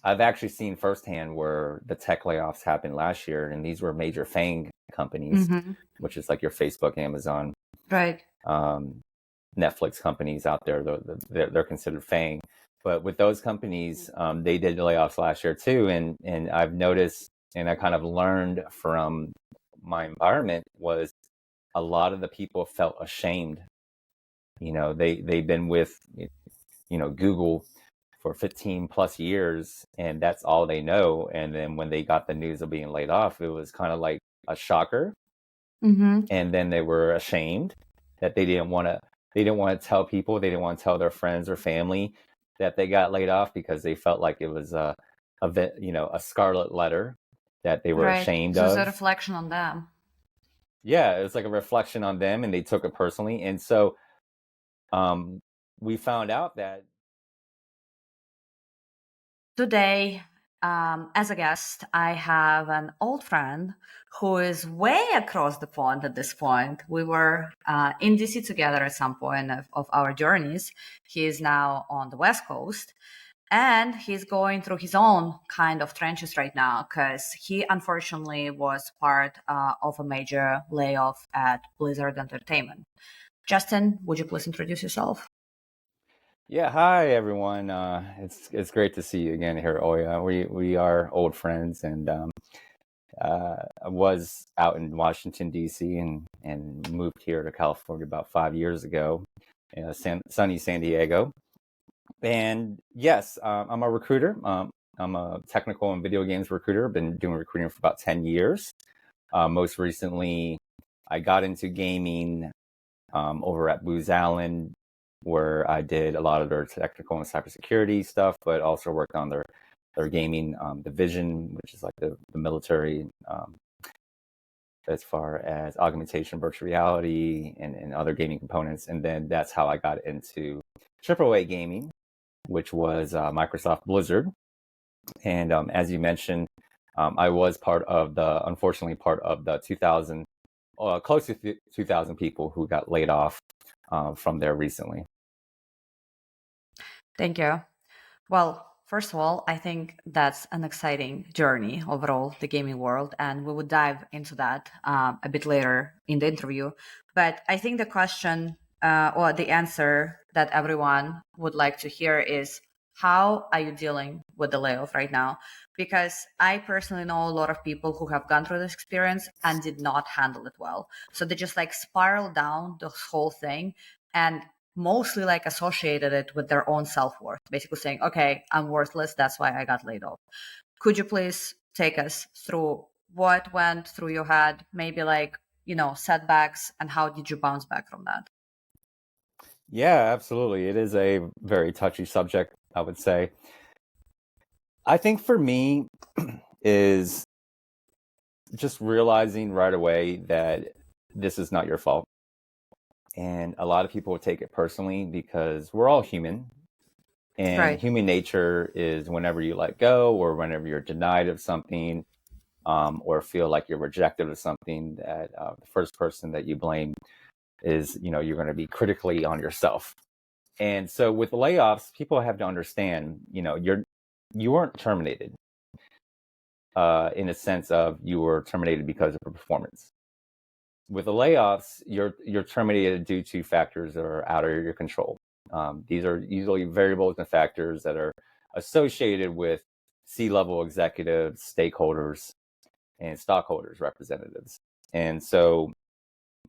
I've actually seen firsthand where the tech layoffs happened last year, and these were major FANG companies, Mm-hmm. which is like your Facebook, Amazon, Right. Netflix companies out there. They're considered FANG. But with those companies, they did layoffs last year too, and I've noticed, and I kind of learned from my environment, was a lot of the people felt ashamed. They've been with Google for 15 plus years, and that's all they know. And then when they got the news of being laid off, it was kind of like a shocker. Mm-hmm. And then they were ashamed that they didn't want to tell people, they didn't want to tell their friends or family that they got laid off, because they felt like it was a scarlet letter that they were Right. ashamed So it's a of. reflection on them. Yeah, it was like a reflection on them, and they took it personally. And so we found out that Today, as a guest, I have an old friend who is way across the pond at this point. We were in DC together at some point of our journeys. He is now on the West Coast, and he's going through his own kind of trenches right now because he unfortunately was part of a major layoff at Blizzard Entertainment. Justin, would you please introduce yourself? Yeah, hi everyone. It's great to see you again here, Olya. We are old friends, and I was out in Washington D.C. and moved here to California about 5 years ago, in sunny San Diego. And yes, I'm a recruiter. I'm a technical and video games recruiter. Been doing recruiting for about 10 years. Most recently, I got into gaming over at Booz Allen, where I did a lot of their technical and cybersecurity stuff, but also worked on their gaming division, which is like the military, as far as augmentation, virtual reality, and other gaming components. And then that's how I got into AAA gaming, which was Microsoft Blizzard. And as you mentioned, I was unfortunately part of the 2000, close to 2,000 people who got laid off from there recently. Thank you. Well, first of all, I think that's an exciting journey overall, the gaming world, and we would dive into that a bit later in the interview. But I think the question or the answer that everyone would like to hear is, how are you dealing with the layoff right now? Because I personally know a lot of people who have gone through this experience and did not handle it well. So they just like spiral down the whole thing and mostly like associated it with their own self-worth, basically saying, okay, I'm worthless, that's why I got laid off. Could you please take us through what went through your head, maybe like, setbacks, and how did you bounce back from that? Yeah, absolutely. It is a very touchy subject, I would say. I think for me is just realizing right away that this is not your fault. And a lot of people take it personally because we're all human. And Right. human nature is, whenever you let go or whenever you're denied of something, or feel like you're rejected of something, that the first person that you blame is, you're going to be critically on yourself. And so with layoffs, people have to understand, you weren't terminated in a sense of you were terminated because of a performance. With the layoffs, you're terminated due to factors that are out of your control. These are usually variables and factors that are associated with C-level executives, stakeholders, and stockholders representatives. And so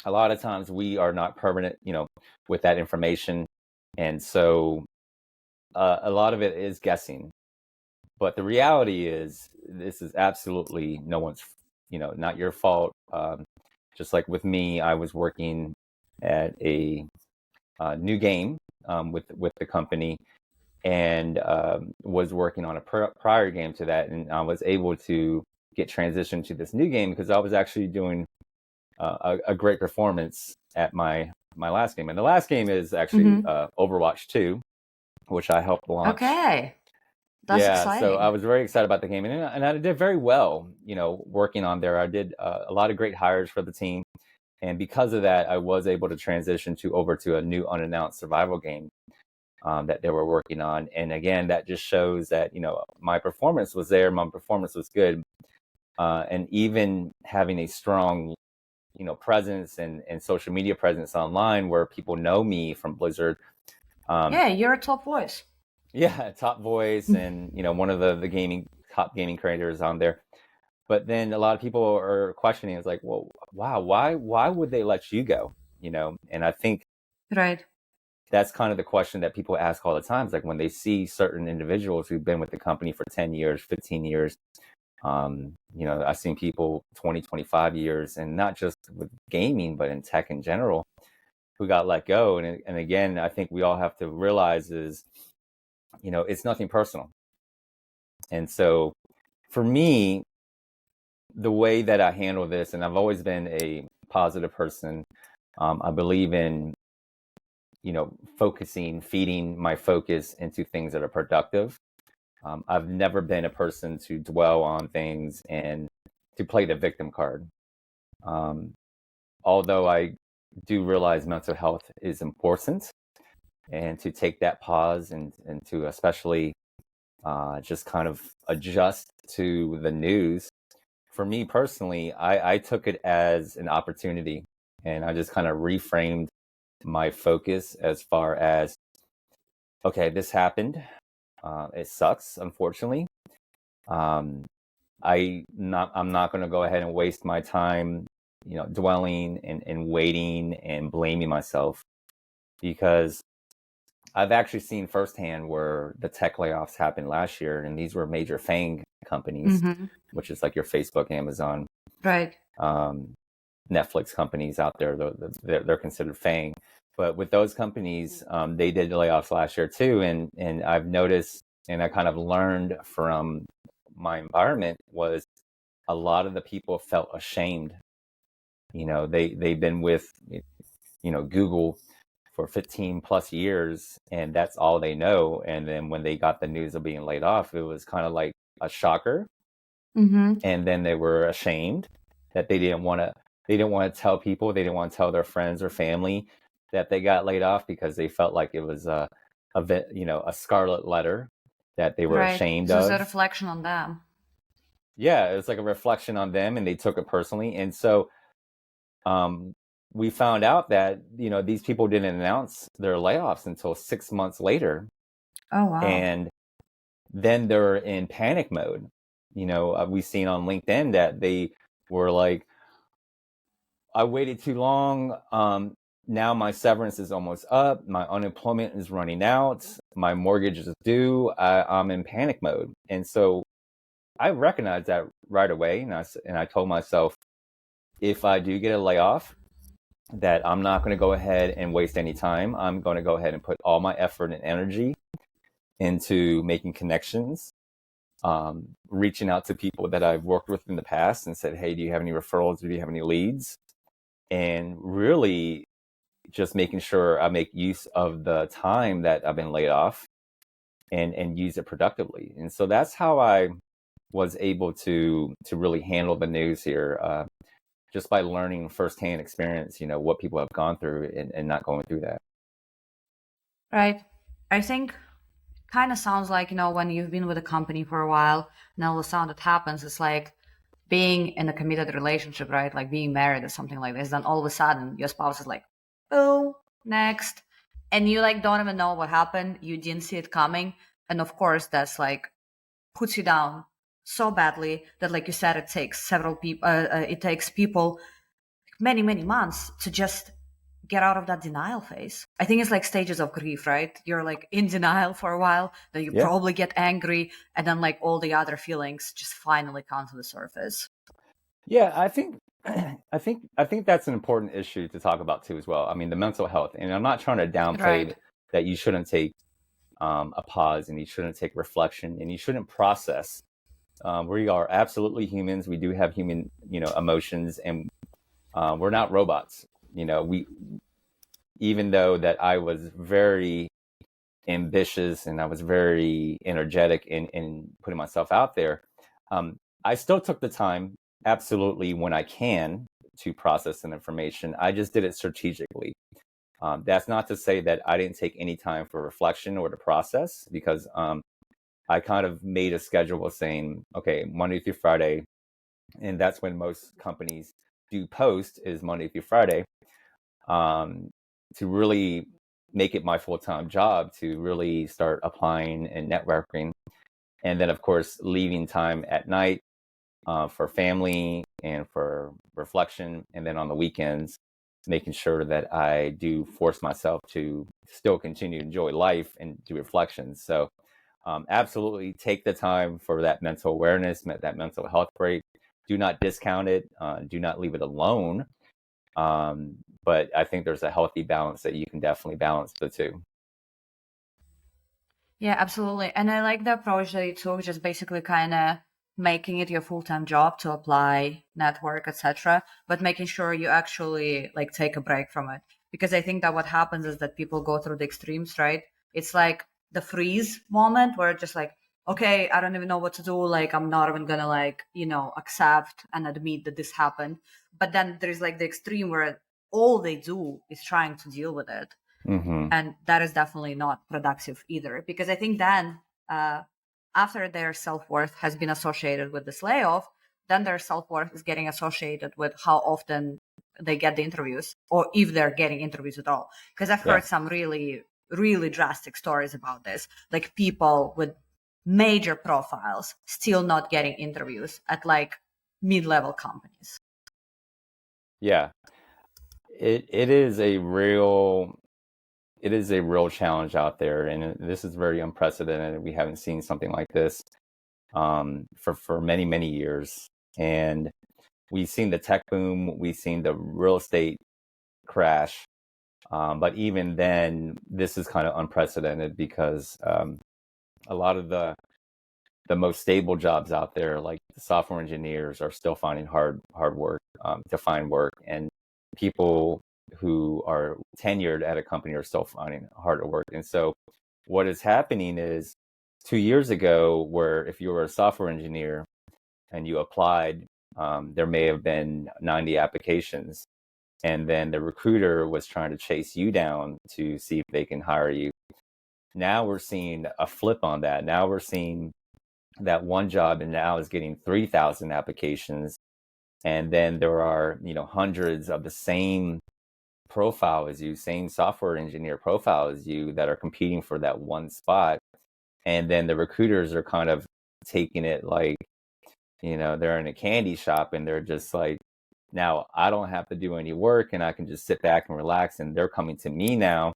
a lot of times we are not permanent, with that information. And so a lot of it is guessing. But the reality is, this is absolutely no one's, not your fault. Just like with me, I was working at a new game with the company, and was working on a prior game to that, and I was able to get transitioned to this new game because I was actually doing a great performance at my last game. And the last game is actually Overwatch 2, which I helped launch. Okay. That's Yeah, so I exciting. was very excited about the game, and I did very well, working on there. I did a lot of great hires for the team, and because of that, I was able to transition over to a new unannounced survival game that they were working on. And again, that just shows that, my performance was there, my performance was good. And even having a strong, presence and social media presence online where people know me from Blizzard. Yeah, you're a top voice. Yeah, top voice and, one of the top gaming creators on there. But then a lot of people are questioning, it's like, well, wow, why would they let you go? And I think Right. that's kind of the question that people ask all the time. It's like when they see certain individuals who've been with the company for 10 years, 15 years, I've seen people 20, 25 years, and not just with gaming, but in tech in general, who got let go. And again, I think we all have to realize is, it's nothing personal. And so for me, the way that I handle this, and I've always been a positive person, I believe in, feeding my focus into things that are productive. I've never been a person to dwell on things and to play the victim card. Um, Although I do realize mental health is important, and to take that pause and to especially just kind of adjust to the news. For me personally, I took it as an opportunity, and I just kind of reframed my focus as far as, okay, this happened. It sucks, unfortunately. Um, I'm not going to go ahead and waste my time, dwelling and waiting and blaming myself, because I've actually seen firsthand where the tech layoffs happened last year, and these were major FANG companies, which is like your Facebook, Amazon, Right. Netflix companies out there. They're considered FANG. But with those companies, they did layoffs last year too, and I've noticed, and I kind of learned from my environment, was a lot of the people felt ashamed. They've been with Google for 15 plus years, and that's all they know. And then when they got the news of being laid off, it was kind of like a shocker. And then they were ashamed that they didn't want to tell people, they didn't want to tell their friends or family that they got laid off, because they felt like it was a scarlet letter that they were Right. ashamed So it's a of. reflection on them. Yeah, it was like a reflection on them, and they took it personally. And so um, we found out that, these people didn't announce their layoffs until 6 months later. Oh, wow. And then they're in panic mode. We've seen on LinkedIn that they were like, I waited too long. Now my severance is almost up. My unemployment is running out. My mortgage is due. I'm in panic mode. And so I recognized that right away. And I told myself, if I do get a layoff, that I'm not going to go ahead and waste any time. I'm going to go ahead and put all my effort and energy into making connections, reaching out to people that I've worked with in the past and said, hey, do you have any referrals? Do you have any leads? And really just making sure I make use of the time that I've been laid off and use it productively. And so that's how I was able to really handle the news here, just by learning firsthand experience, what people have gone through and not going through that. Right. I think kind of sounds like, when you've been with a company for a while, and all the sound that happens is like being in a committed relationship, right? Like being married or something like this. Then all of a sudden your spouse is like, oh, next. And you like don't even know what happened. You didn't see it coming. And of course, that's like puts you down so badly that, like you said, it takes several people, it takes people many, many months to just get out of that denial phase. I think it's like stages of grief, right? You're like in denial for a while, then you Yeah. probably get angry, and then like all the other feelings just finally come to the surface. Yeah, I think I think that's an important issue to talk about too as well. I mean, the mental health, and I'm not trying to downplay Right. that you shouldn't take a pause, and you shouldn't take reflection, and you shouldn't process. We are absolutely humans. We do have human, emotions, and we're not robots. We, even though that I was very ambitious and I was very energetic in putting myself out there, I still took the time, absolutely, when I can, to process an information. I just did it strategically. That's not to say that I didn't take any time for reflection or to process, because I kind of made a schedule of saying, okay, Monday through Friday, and that's when most companies do post, is Monday through Friday, um, to really make it my full-time job, to really start applying and networking. And then, of course, leaving time at night for family and for reflection. And then on the weekends, making sure that I do force myself to still continue to enjoy life and do reflections. So, absolutely take the time for that mental awareness, that mental health break. Do not discount it. Do not leave it alone. But I think there's a healthy balance that you can definitely balance the two. Yeah, absolutely. And I like the approach that you took, just basically kind of making it your full-time job to apply, network, etc., but making sure you actually like take a break from it. Because I think that what happens is that people go through the extremes, right? It's like the freeze moment where it's just like, okay, I don't even know what to do. Like, I'm not even gonna like, accept and admit that this happened. But then there's like the extreme where all they do is trying to deal with it, Mm-hmm. and that is definitely not productive either, because I think then after their self-worth has been associated with this layoff, then their self-worth is getting associated with how often they get the interviews, or if they're getting interviews at all, because I've Yeah. heard some really really drastic stories about this, like people with major profiles still not getting interviews at like mid-level companies. Yeah. It is a real challenge out there, and this is very unprecedented. We haven't seen something like this for many years, and we've seen the tech boom, we've seen the real estate crash, but even then, this is kind of unprecedented because a lot of the most stable jobs out there, like the software engineers, are still finding hard work to find work, and people who are tenured at a company are still finding hard to work. And so, what is happening is 2 years ago, where if you were a software engineer and you applied, there may have been 90 applications, and then the recruiter was trying to chase you down to see if they can hire you. Now we're seeing a flip on that. Now we're seeing that one job and now is getting 3,000 applications, and then there are hundreds of the same profile as you, same software engineer profile as you, that are competing for that one spot. And then the recruiters are kind of taking it like, they're in a candy shop, and they're just like, now I don't have to do any work and I can just sit back and relax, and they're coming to me now.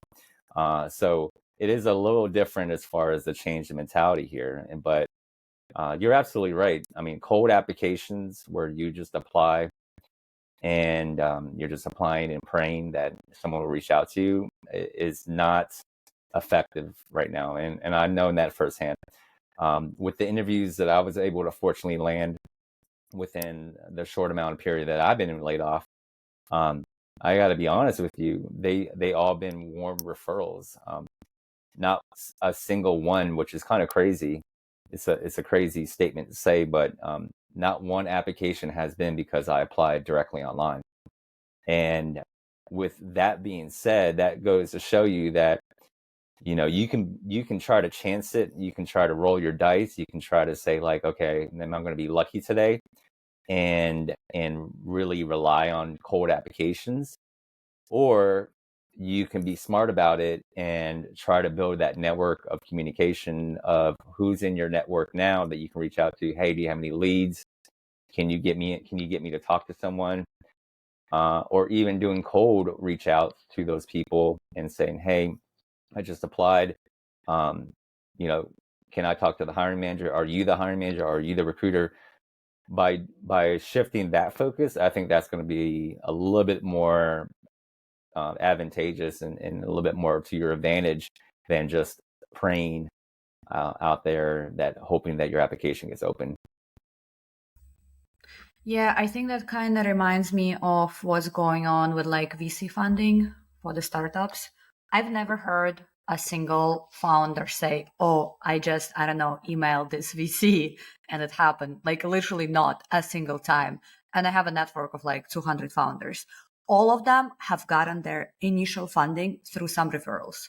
So it is a little different as far as the change in mentality here. But you're absolutely right. I mean, cold applications where you just apply and you're just applying and praying that someone will reach out to you is not effective right now. And I've known that firsthand. With the interviews that I was able to fortunately land within the short amount of period that I've been laid off, um, I got to be honest with you, they all been warm referrals. Not a single one, which is kind of crazy. It's a crazy statement to say, but not one application has been because I applied directly online. And with that being said, that goes to show you that you can try to chance it, you can try to roll your dice, you can try to say like, okay, then I'm going to be lucky today, and really rely on cold applications, or you can be smart about it and try to build that network of communication of who's in your network now that you can reach out to. Hey, do you have any leads? Can you get me to talk to someone? Or even doing cold reach out to those people and saying, hey, I just applied. Um, you know, can I talk to the hiring manager? Are you the hiring manager? Are you the recruiter? By shifting that focus, I think that's going to be a little bit more advantageous, and a little bit more to your advantage than just praying out there, that hoping that your application gets open. Yeah, I think that kind of reminds me of what's going on with like VC funding for the startups. I've never heard a single founder say, "Oh, I don't know, emailed this VC and it happened." Like literally not a single time. And I have a network of like 200 founders. all of them have gotten their initial funding through some referrals.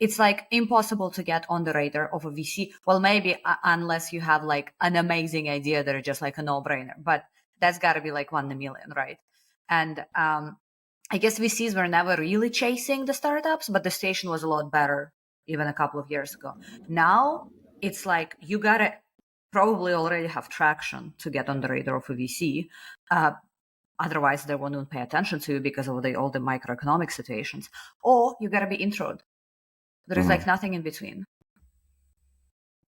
It's like impossible to get on the radar of a VC. Well, maybe unless you have like an amazing idea that are just like a no-brainer, but that's got to be like 1 in a million, right? And I guess VCs were never really chasing the startups, but the station was a lot better even a couple of years ago. Now it's like you gotta probably already have traction to get on the radar of a VC. Otherwise, they won't pay attention to you because of all the microeconomic situations. Or you gotta be introed. There is like nothing in between.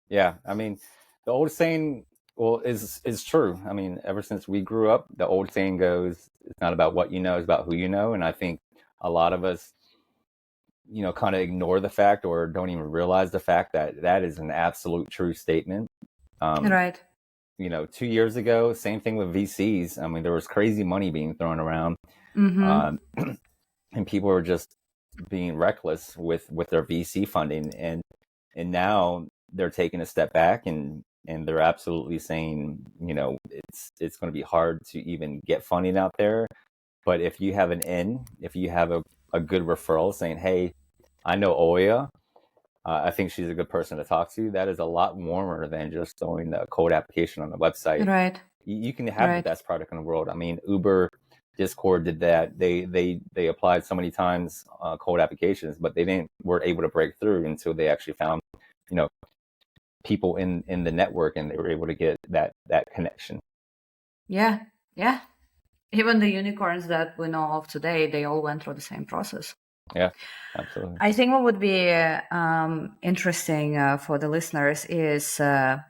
Yeah, I mean, the old saying, well, is true. I mean, ever since we grew up, the old saying goes, "It's not about what you know; it's about who you know." And I think a lot of us, kind of ignore the fact or don't even realize the fact that that is an absolute true statement. Right. 2 years ago, same thing with VCs. I mean, there was crazy money being thrown around, and people were just being reckless with their VC funding, and now they're taking a step back and they're absolutely saying, it's going to be hard to even get funding out there. But if you have if you have a good referral saying, hey, I know Olya, I think she's a good person to talk to, that is a lot warmer than just throwing a code application on the website. Right. You can have the best product in the world. I mean, Uber, Discord did that. They applied so many times code applications, but they were able to break through until they actually found, people in the network, and they were able to get that connection. Yeah. Even the unicorns that we know of today, they all went through the same process. Yeah, absolutely. I think what would be interesting for the listeners is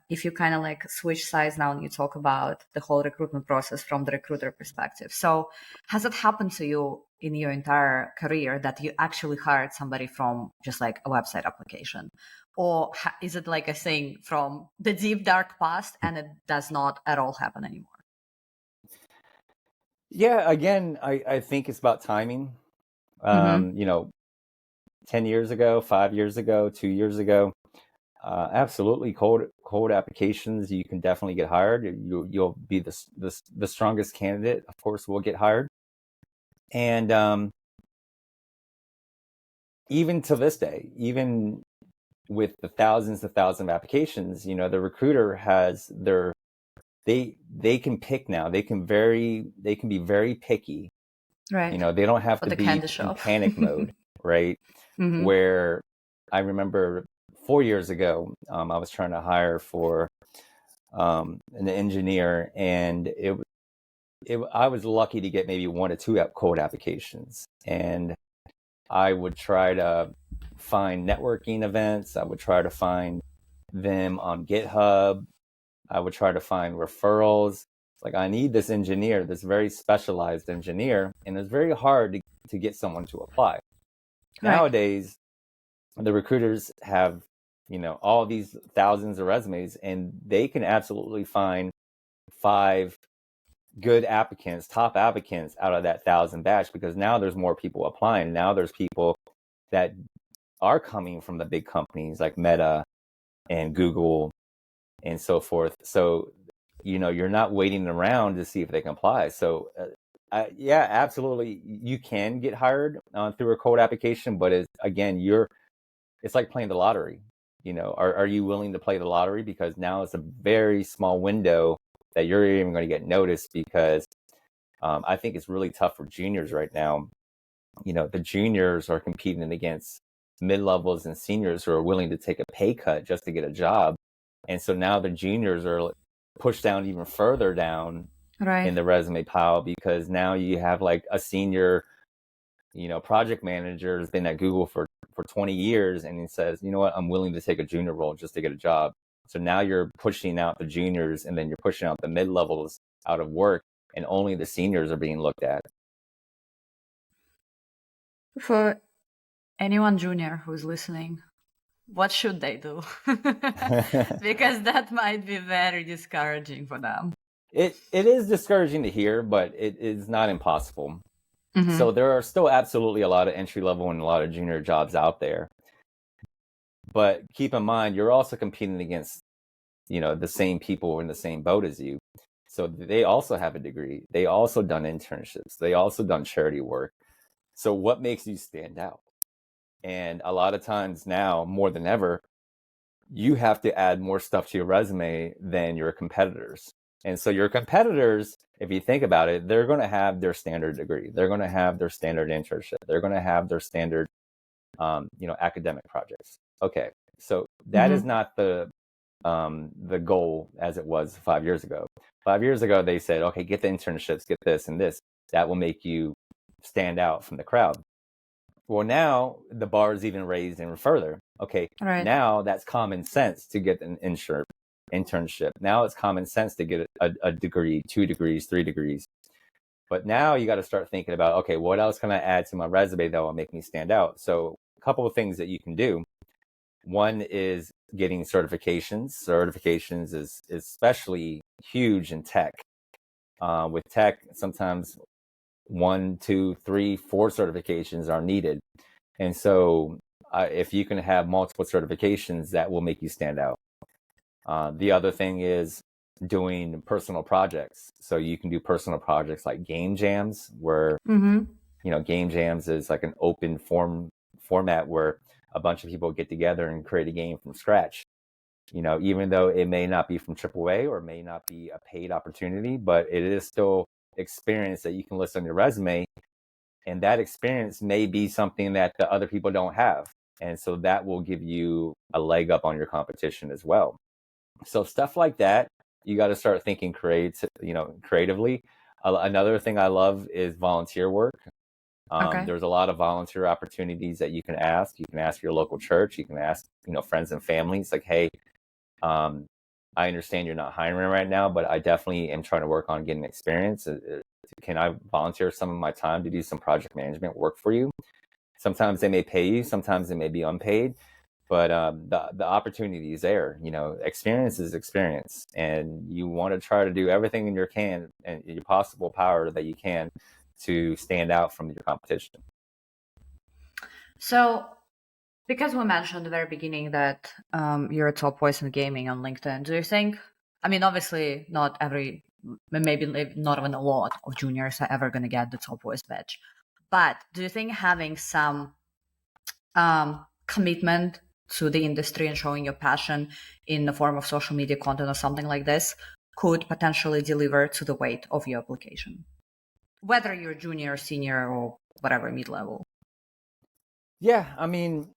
if you kind of like switch sides now and you talk about the whole recruitment process from the recruiter perspective. So has it happened to you in your entire career that you actually hired somebody from just like a website application? Or is it like a thing from the deep dark past and it does not at all happen anymore? Yeah, again, I think it's about timing. 10 years ago, 5 years ago, 2 years ago, absolutely, cold applications, you can definitely get hired. You'll be the strongest candidate, of course, will get hired. And even to this day, even with the thousands of applications, the recruiter has they can pick now. They can be very picky. Right. They don't have to be in panic mode, right? Where I remember 4 years ago, I was trying to hire for an engineer, and I was lucky to get maybe 1 or 2 code applications, and I would try to find networking events. I would try to find them on GitHub. I would try to find referrals. Like, I need this engineer, this very specialized engineer, and it's very hard to get someone to apply. Right. Nowadays, the recruiters have, all these thousands of resumes, and they can absolutely find 5 good applicants, top applicants out of that 1,000 batch, because now there's more people applying. Now there's people that are coming from the big companies like Meta and Google and so forth. So, you're not waiting around to see if they can apply. So, yeah, absolutely, you can get hired through a code application, but it's like playing the lottery. Are you willing to play the lottery? Because now it's a very small window that you're even going to get noticed, because I think it's really tough for juniors right now. The juniors are competing against mid-levels and seniors who are willing to take a pay cut just to get a job. And so now the juniors are pushed down even further down in the resume pile, because now you have like a senior, project manager has been at Google for 20 years, and he says, you know what, I'm willing to take a junior role just to get a job. So now you're pushing out the juniors, and then you're pushing out the mid-levels out of work, and only the seniors are being looked at. For anyone junior who's listening, what should they do? Because that might be very discouraging for them. It is discouraging to hear, but it is not impossible. So there are still absolutely a lot of entry level and a lot of junior jobs out there. But keep in mind, you're also competing against, the same people in the same boat as you. So they also have a degree. They also done internships. They also done charity work. So what makes you stand out? And a lot of times now, more than ever, you have to add more stuff to your resume than your competitors. And so your competitors, if you think about it, they're going to have their standard degree. They're going to have their standard internship. They're going to have their standard, academic projects. Okay, so that is Mm-hmm. not the goal as it was 5 years ago. 5 years ago, they said, okay, get the internships, get this and this. That will make you stand out from the crowd. Well, now the bar is even raised even further. Okay, Right. now that's common sense to get an internship. Now it's common sense to get a degree, 2 degrees, 3 degrees. But now you got to start thinking about, okay, what else can I add to my resume that will make me stand out? So a couple of things that you can do. One is getting certifications. Certifications is especially huge in tech. With tech, sometimes 1, 2, 3, 4 certifications are needed. And so if you can have multiple certifications, that will make you stand out. The other thing is doing personal projects. So you can do personal projects like game jams, where, Mm-hmm. game jams is like an open format where a bunch of people get together and create a game from scratch. Even though it may not be from AAA or may not be a paid opportunity, but it is still experience that you can list on your resume. And that experience may be something that the other people don't have. And so that will give you a leg up on your competition as well. So stuff like that, you got to start thinking creatively. Another thing I love is volunteer work. Okay. There's a lot of volunteer opportunities that you can ask. You can ask your local church. You can ask, friends and families, like, hey, um, I understand you're not hiring right now, but I definitely am trying to work on getting experience. Can I volunteer some of my time to do some project management work for you? Sometimes they may pay you, sometimes they may be unpaid, but the opportunity is there. Experience is experience, and you want to try to do everything in your possible power that you can to stand out from your competition. So, because we mentioned at the very beginning that you're a top voice in gaming on LinkedIn, do you think? I mean, obviously, not every, maybe not even a lot of juniors are ever going to get the top voice badge. But do you think having some commitment to the industry and showing your passion in the form of social media content or something like this could potentially deliver to the weight of your application, whether you're junior, senior, or whatever mid level? Yeah, I mean,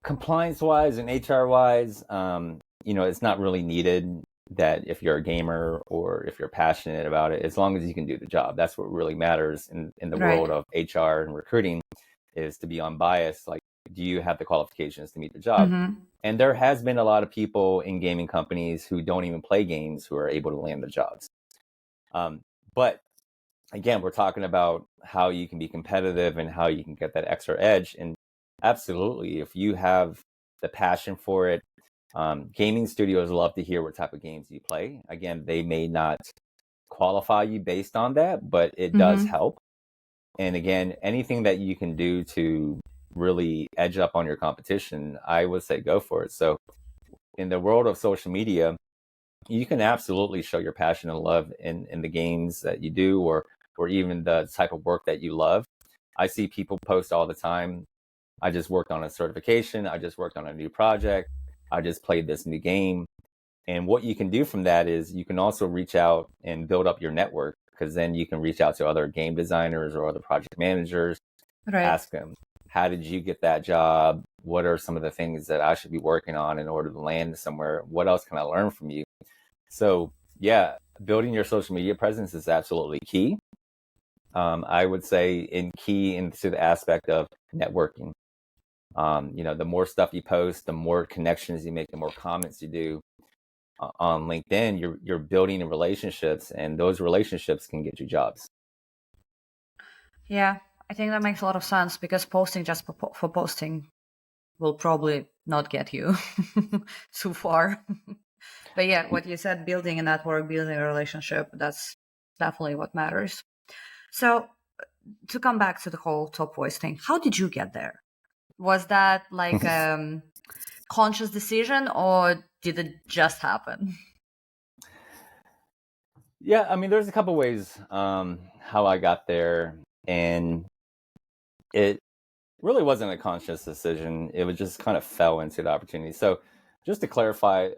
compliance wise and HR wise, it's not really needed that if you're a gamer or if you're passionate about it, as long as you can do the job. That's what really matters in the Right. world of HR and recruiting, is to be unbiased. Like, do you have the qualifications to meet the job? Mm-hmm. And there has been a lot of people in gaming companies who don't even play games who are able to land the jobs. But again, we're talking about how you can be competitive and how you can get that extra edge. And absolutely, if you have the passion for it, gaming studios love to hear what type of games you play. Again, they may not qualify you based on that, but it does Mm-hmm. help. And again, anything that you can do to really edge up on your competition, I would say go for it. So in the world of social media, you can absolutely show your passion and love in the games that you do, or even the type of work that you love. I see people post all the time, I just worked on a certification, I just worked on a new project, I just played this new game. And what you can do from that is you can also reach out and build up your network, because then you can reach out to other game designers or other project managers, Right. ask them, how did you get that job? What are some of the things that I should be working on in order to land somewhere? What else can I learn from you? So yeah, building your social media presence is absolutely key. I would say key into the aspect of networking. The more stuff you post, the more connections you make, the more comments you do on LinkedIn, you're building relationships, and those relationships can get you jobs. Yeah, I think that makes a lot of sense because posting just for posting will probably not get you too far. But yeah, what you said, building a network, building a relationship, that's definitely what matters. So, to come back to the whole top voice thing, how did you get there? Was that like conscious decision or did it just happen? Yeah, I mean, there's a couple ways how I got there, and it really wasn't a conscious decision. It was just kind of fell into the opportunity. So, just to clarify,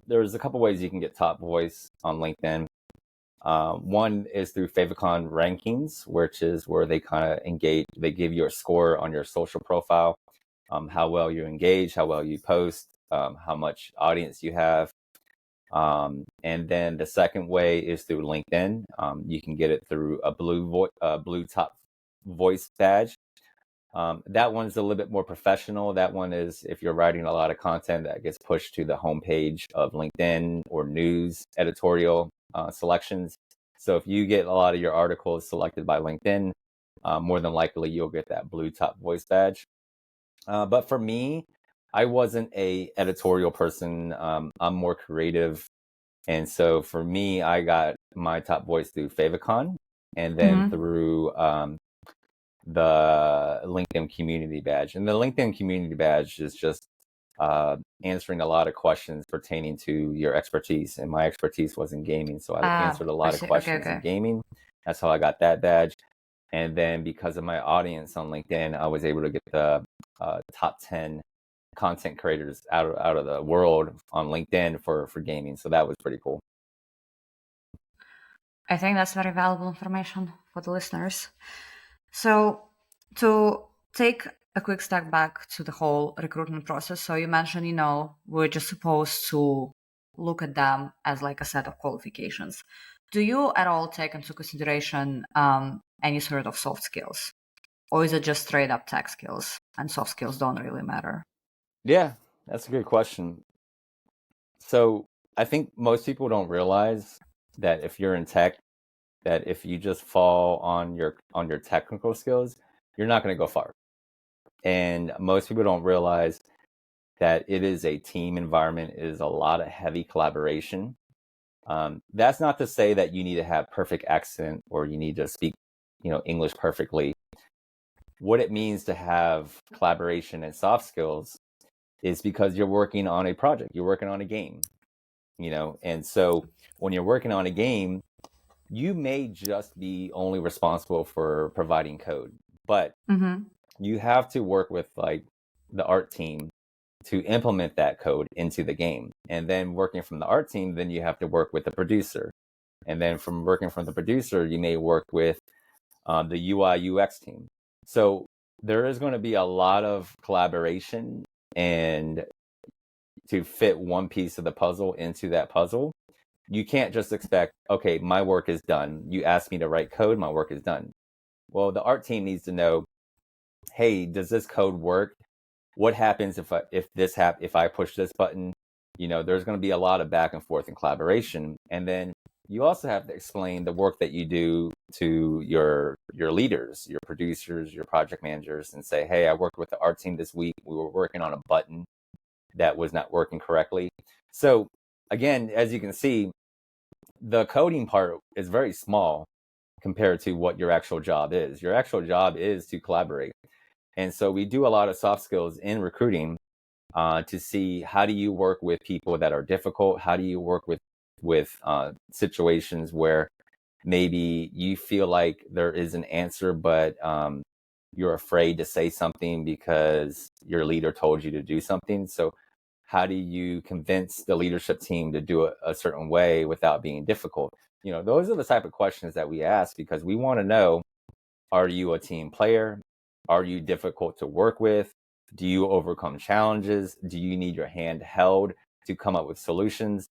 there's a couple ways you can get top voice on LinkedIn. One is through favicon rankings, which is where they kind of engage. They give you a score on your social profile, how well you engage, how well you post, how much audience you have. And then the second way is through LinkedIn. You can get it through a blue top voice badge. That one's a little bit more professional. That one is if you're writing a lot of content that gets pushed to the homepage of LinkedIn or news editorial selections. So if you get a lot of your articles selected by LinkedIn, more than likely you'll get that blue top voice badge. But for me, I wasn't a editorial person. I'm more creative. And so for me, I got my top voice through favicon and then Mm-hmm. through the LinkedIn community badge. And the LinkedIn community badge is just answering a lot of questions pertaining to your expertise. And my expertise was in gaming. So I answered a I lot of see. Okay, questions in okay. gaming. That's how I got that badge. And then because of my audience on LinkedIn, I was able to get the top 10 content creators out of the world on LinkedIn for gaming. So that was pretty cool. I think that's very valuable information for the listeners. So, to take a quick step back to the whole recruitment process, so you mentioned, we're just supposed to look at them as like a set of qualifications. Do you at all take into consideration any sort of soft skills? Or is it just straight up tech skills and soft skills don't really matter? Yeah, that's a good question. So I think most people don't realize that if you're in tech, that if you just fall on your technical skills, you're not going to go far. And most people don't realize that it is a team environment. It is a lot of heavy collaboration. That's not to say that you need to have perfect accent or you need to speak, English perfectly. What it means to have collaboration and soft skills is because you're working on a project, you're working on a game, and so when you're working on a game, you may just be only responsible for providing code, but Mm-hmm. you have to work with like the art team to implement that code into the game. And then working from the art team, then you have to work with the producer. And then from working from the producer, you may work with the UI UX team. So there is going to be a lot of collaboration and to fit one piece of the puzzle into that puzzle. You can't just expect, okay, my work is done. You asked me to write code, my work is done. Well, the art team needs to know, hey, does this code work? What happens if I push this button? There's going to be a lot of back and forth and collaboration. And then you also have to explain the work that you do to your leaders, your producers, your project managers, and say, hey, I worked with the art team this week. We were working on a button that was not working correctly. So again, as you can see, the coding part is very small compared to what your actual job is. Your actual job is to collaborate. And so we do a lot of soft skills in recruiting to see how do you work with people that are difficult? How do you work with situations where maybe you feel like there is an answer, but you're afraid to say something because your leader told you to do something. So how do you convince the leadership team to do it a certain way without being difficult? Those are the type of questions that we ask because we want to know, are you a team player? Are you difficult to work with? Do you overcome challenges? Do you need your hand held to come up with solutions?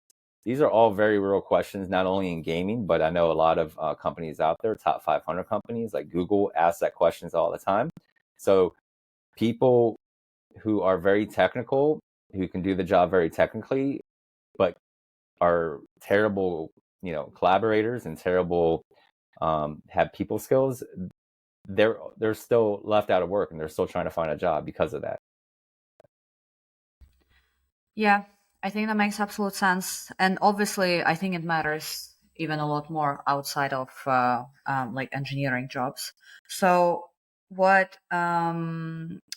These are all very real questions, not only in gaming, but I know a lot of companies out there, top 500 companies like Google, ask that questions all the time. So people who are very technical, who can do the job very technically, but are terrible, collaborators and terrible have people skills, they're still left out of work and they're still trying to find a job because of that. Yeah, I think that makes absolute sense. And obviously, I think it matters even a lot more outside of like engineering jobs. So, what I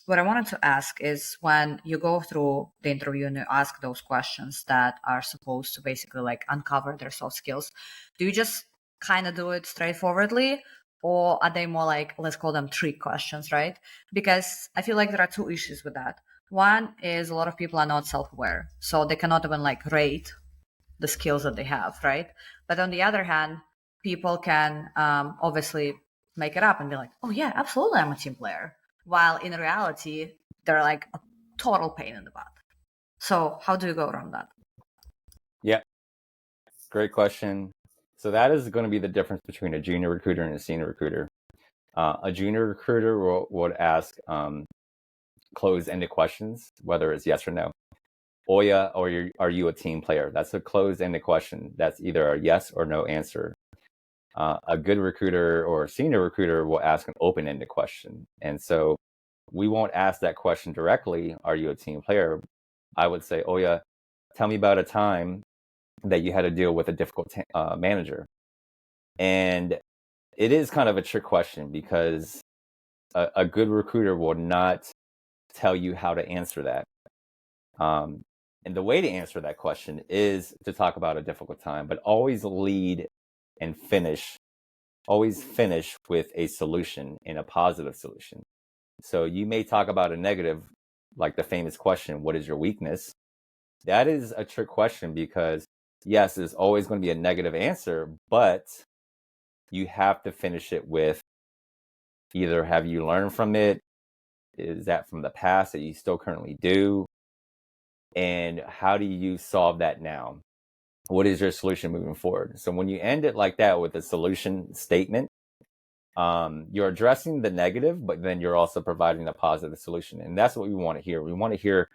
wanted to ask is, when you go through the interview and you ask those questions that are supposed to basically like uncover their soft skills, do you just kind of do it straightforwardly, or are they more like, let's call them trick questions, right? Because I feel like there are two issues with that. One is a lot of people are not self-aware, so they cannot even like rate the skills that they have, right? But on the other hand, people can obviously make it up and be like, oh, yeah, absolutely, I'm a team player. While in reality, they're like a total pain in the butt. So, how do you go around that? Yeah, great question. So that is going to be the difference between a junior recruiter and a senior recruiter. A junior recruiter would ask closed-ended questions, whether it's yes or no. Olya, or are you a team player? That's a closed-ended question. That's either a yes or no answer. A good recruiter or a senior recruiter will ask an open-ended question. And so we won't ask that question directly, are you a team player? I would say, Olya, tell me about a time that you had to deal with a difficult manager. And it is kind of a trick question, because a good recruiter will not tell you how to answer that. And the way to answer that question is to talk about a difficult time, but always lead and always finish with a solution, and a positive solution. So you may talk about a negative, like the famous question, what is your weakness? That is a trick question, because yes, there's always going to be a negative answer, but you have to finish it with either, have you learned from it? Is that from the past that you still currently do? And how do you solve that now? What is your solution moving forward? So when you end it like that with a solution statement, you're addressing the negative, but then you're also providing a positive solution. And that's what we want to hear. We want to hear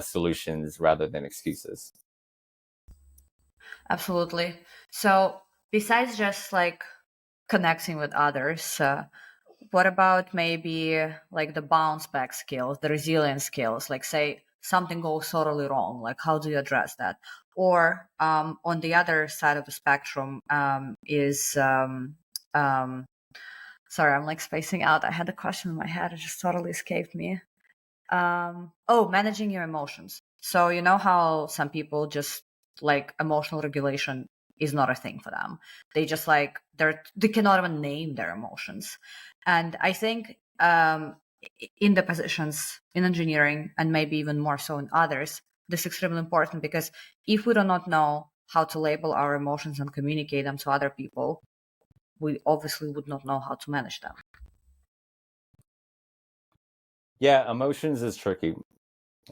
solutions rather than excuses. Absolutely. So, besides just like connecting with others, what about maybe like the bounce back skills, the resilience skills? Like, say something goes totally wrong, like how do you address that? Or on the other side of the spectrum is um, sorry, I'm like spacing out. I had a question in my head; it just totally escaped me. Oh, managing your emotions. So you know how some people just like emotional regulation is not a thing for them. They just like they cannot even name their emotions. And I think in the positions in engineering, and maybe even more so in others, this is extremely important, because if we do not know how to label our emotions and communicate them to other people, we obviously would not know how to manage them. Yeah, emotions is tricky,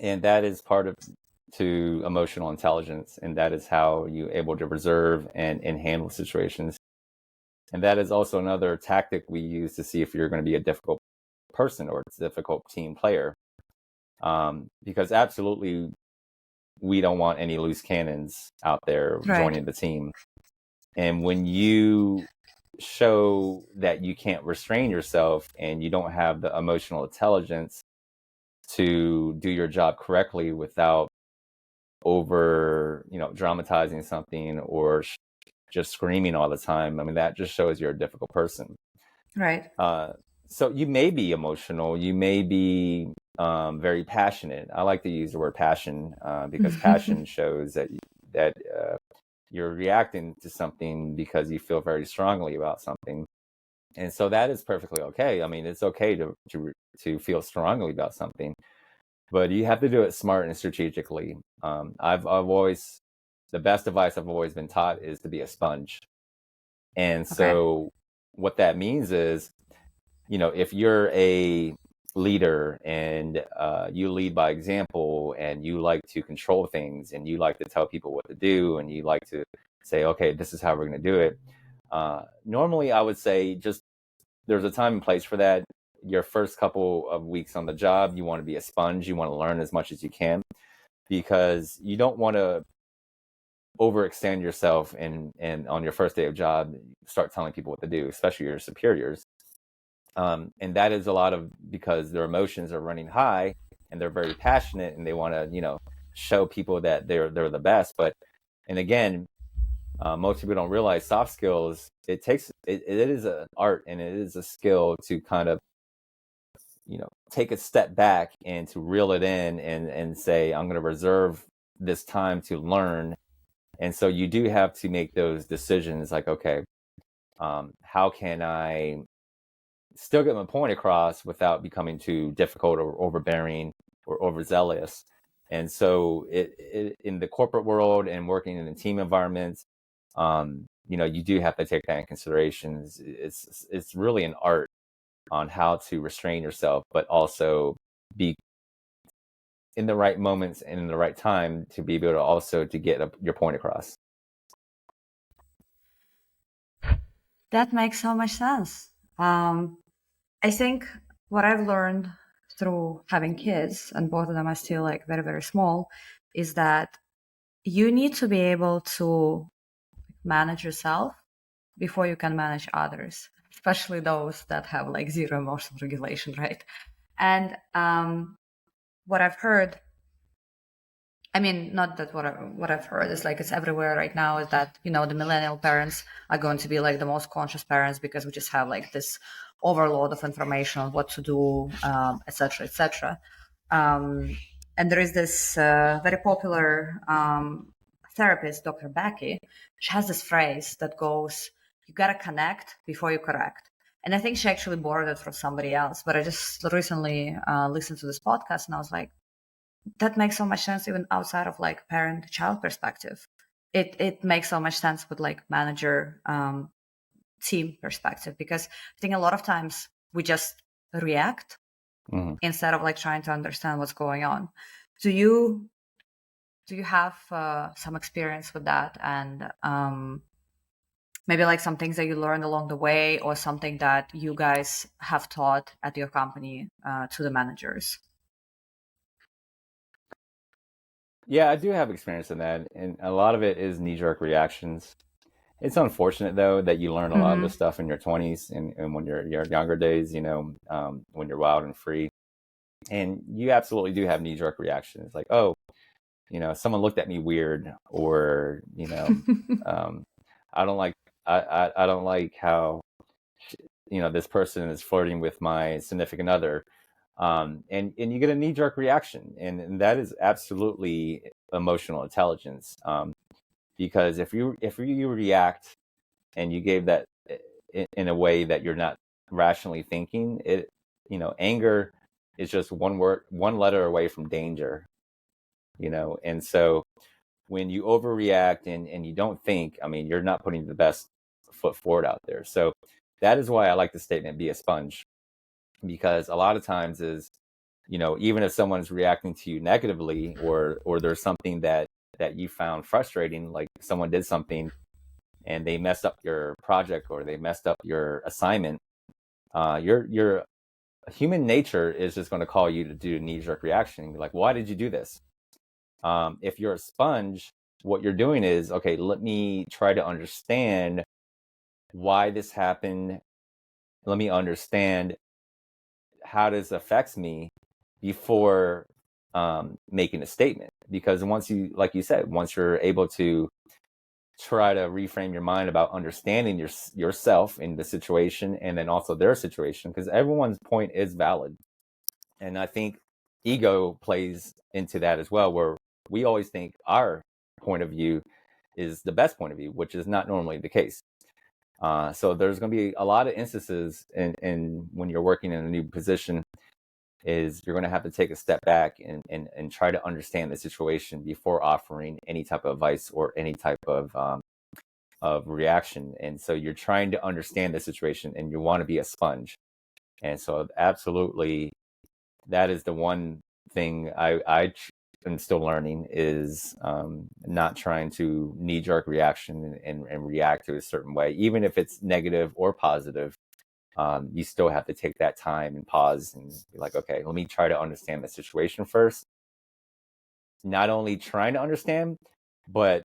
and that is part of to emotional intelligence, and that is how you're able to reserve and handle situations. And that is also another tactic we use to see if you're going to be a difficult person or a difficult team player. Because absolutely, we don't want any loose cannons out there Right. joining the team. And when you show that you can't restrain yourself and you don't have the emotional intelligence to do your job correctly without over, dramatizing something or just screaming all the time, I mean, that just shows you're a difficult person. Right. Uh, so you may be emotional, you may be very passionate. I like to use the word passion because passion shows that you're reacting to something because you feel very strongly about something, and so that is perfectly okay. I mean, it's okay to feel strongly about something, but you have to do it smart and strategically. I've always the best advice I've always been taught is to be a sponge, and Okay. so what that means is, if you're a leader and you lead by example and you like to control things and you like to tell people what to do and you like to say, okay, this is how we're going to do it. Normally, I would say just there's a time and place for that. Your first couple of weeks on the job, you want to be a sponge. You want to learn as much as you can because you don't want to overextend yourself and on your first day of job, start telling people what to do, especially your superiors. And that is a lot of because their emotions are running high and they're very passionate and they want to, show people that they're the best. But and again, most people don't realize soft skills. It is an art and it is a skill to kind of take a step back and to reel it in and say, I'm going to reserve this time to learn. And so you do have to make those decisions like, okay, how can I still get my point across without becoming too difficult or overbearing or overzealous? And so in the corporate world and working in a team environments, you do have to take that in consideration. It's really an art on how to restrain yourself, but also be in the right moments and in the right time to be able to also to get your point across. That makes so much sense. I think what I've learned through having kids, and both of them are still like very, very small, is that you need to be able to manage yourself before you can manage others, especially those that have like zero emotional regulation, right? And what I've heard, I mean, not that what I've heard is like it's everywhere right now, is that, the millennial parents are going to be like the most conscious parents because we just have like this overload of information on what to do, et cetera, et cetera. And there is this very popular therapist, Dr. Becky. She has this phrase that goes, you got to connect before you correct. And I think she actually borrowed it from somebody else. But I just recently listened to this podcast and I was like, that makes so much sense even outside of like parent child perspective. It makes so much sense with like manager team perspective, because I think a lot of times we just react instead of like trying to understand what's going on. Do you have some experience with that, and maybe like some things that you learned along the way, or something that you guys have taught at your company to the managers? Yeah, I do have experience in that, and a lot of it is knee-jerk reactions. It's unfortunate though that you learn a lot of this stuff in your 20s and when you're your younger days, when you're wild and free, and you absolutely do have knee-jerk reactions like, oh, someone looked at me weird, or I don't like I don't like how this person is flirting with my significant other, and you get a knee-jerk reaction, and that is absolutely emotional intelligence, because if you react and you gave that in a way that you're not rationally thinking it, anger is just one letter away from danger, and so when you overreact and you don't think, I mean, you're not putting the best foot forward out there. So that is why I like the statement, be a sponge, because a lot of times is, even if someone's reacting to you negatively, or there's something that you found frustrating, like someone did something and they messed up your project or they messed up your assignment, your human nature is just going to call you to do a knee-jerk reaction, like, why did you do this? If you're a sponge, what you're doing is, okay, let me try to understand why this happened. Let me understand how this affects me before making a statement. Because once you, like you said, once you're able to try to reframe your mind about understanding yourself in the situation and then also their situation, because everyone's point is valid. And I think ego plays into that as well, where we always think our point of view is the best point of view, which is not normally the case. So there's going to be a lot of instances in when you're working in a new position, is you're going to have to take a step back and try to understand the situation before offering any type of advice or any type of reaction. And so you're trying to understand the situation and you want to be a sponge. And so absolutely, that is the one thing I am still learning, is not trying to knee-jerk reaction and react to a certain way, even if it's negative or positive. You still have to take that time and pause and be like, okay, let me try to understand the situation first. Not only trying to understand, but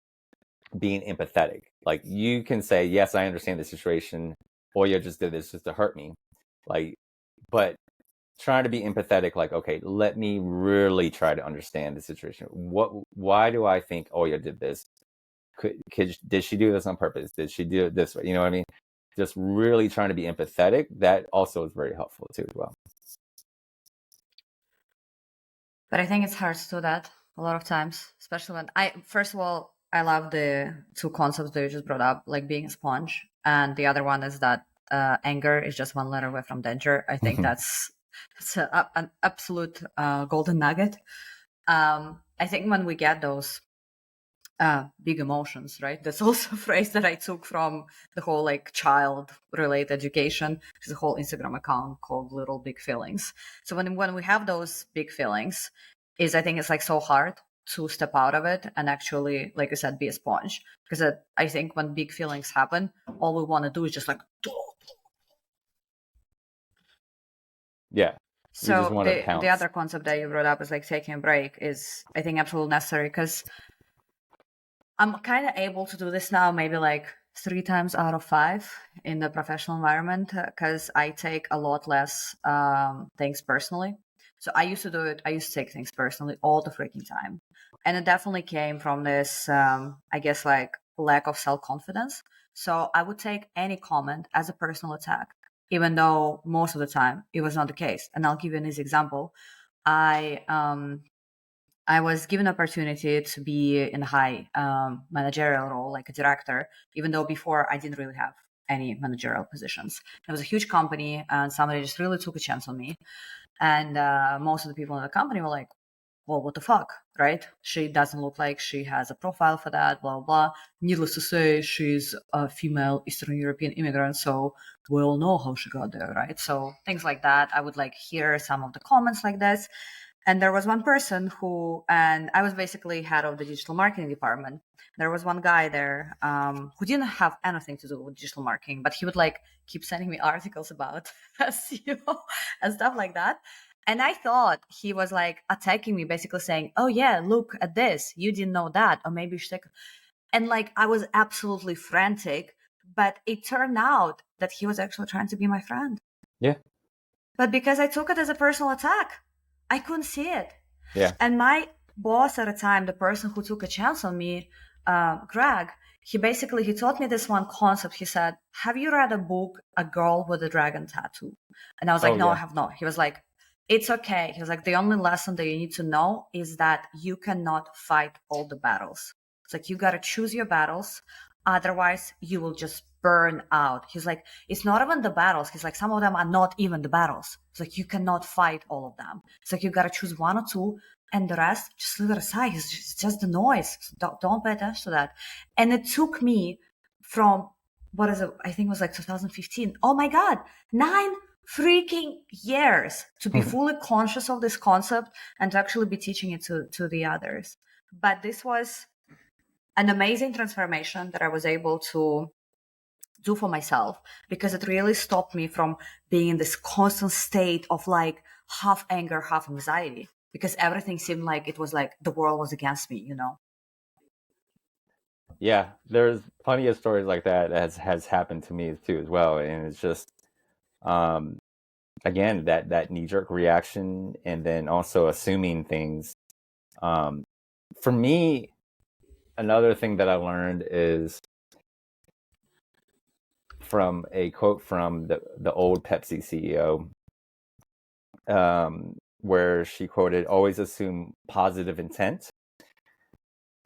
being empathetic. Like, you can say, yes, I understand the situation, or you just did this just to hurt me. Like, but trying to be empathetic, like, okay, let me really try to understand the situation. Why do I think Oya did this? Did she do this on purpose? Did she do it this way? You know what I mean? Just really trying to be empathetic. That also is very helpful too as well. But I think it's hard to do that a lot of times, especially when first of all, I love the two concepts that you just brought up, like being a sponge. And the other one is that anger is just one letter away from danger. I think that's an absolute golden nugget. I think when we get those big emotions, right? That's also a phrase that I took from the whole like child related education. There's a whole Instagram account called Little Big Feelings. So when we have those big feelings, is I think it's like so hard to step out of it and actually, like I said, be a sponge. Because I think when big feelings happen, all we want to do is just like. Yeah, we just So want to the pounce. other concept that you brought up is like taking a break is I think absolutely necessary because I'm kind of able to do this now, maybe like 3 times out of 5 in the professional environment because I take a lot less things personally. So I used to do it, I used to take things personally all the freaking time. And it definitely came from this, I guess, like lack of self confidence. So I would take any comment as a personal attack, even though most of the time it was not the case. And I'll give you an easy example. I I was given opportunity to be in a high managerial role, like a director, even though before I didn't really have any managerial positions. It was a huge company, and somebody just really took a chance on me. And most of the people in the company were like, well, what the fuck, right? She doesn't look like she has a profile for that, blah, blah. Needless to say, she's a female Eastern European immigrant, so we all know how she got there, right? So things like that. I would like hear some of the comments like this. And there was one person who, and I was basically head of the digital marketing department. There was one guy there who didn't have anything to do with digital marketing, but he would like keep sending me articles about SEO and stuff like that. And I thought he was like attacking me, basically saying, "Oh yeah, look at this. You didn't know that, or maybe you should." And like I was absolutely frantic, but it turned out that he was actually trying to be my friend. Yeah, But because I took it as a personal attack, I couldn't see it. yeah. And my boss at the time, the person who took a chance on me, Greg, he taught me this one concept. He said, "Have you read a book, A Girl with a Dragon Tattoo?" And I was like, Oh "No, I yeah. have not." He was like, "It's okay." He was like, "The only lesson that you need to know is that you cannot fight all the battles. It's like you gotta choose your battles, otherwise you will just burn out." He's like, "It's not even the battles." He's like, "Some of them are not even the battles." It's like you cannot fight all of them. It's like you gotta choose one or two, and the rest just leave it aside. It's just the noise. So don't pay attention to that. And it took me from what is it? I think it was like 2015. Oh my god, 9 freaking years to be fully conscious of this concept and to actually be teaching it to the others. But this was an amazing transformation that I was able to do for myself because it really stopped me from being in this constant state of like half anger, half anxiety because everything seemed like it was like the world was against me, you know? Yeah, there's plenty of stories like that has happened to me too as well, and it's just um again that knee jerk reaction, and then also assuming things. Um, for me, another thing that I learned is from a quote from the old Pepsi CEO, where she quoted, "Always assume positive intent."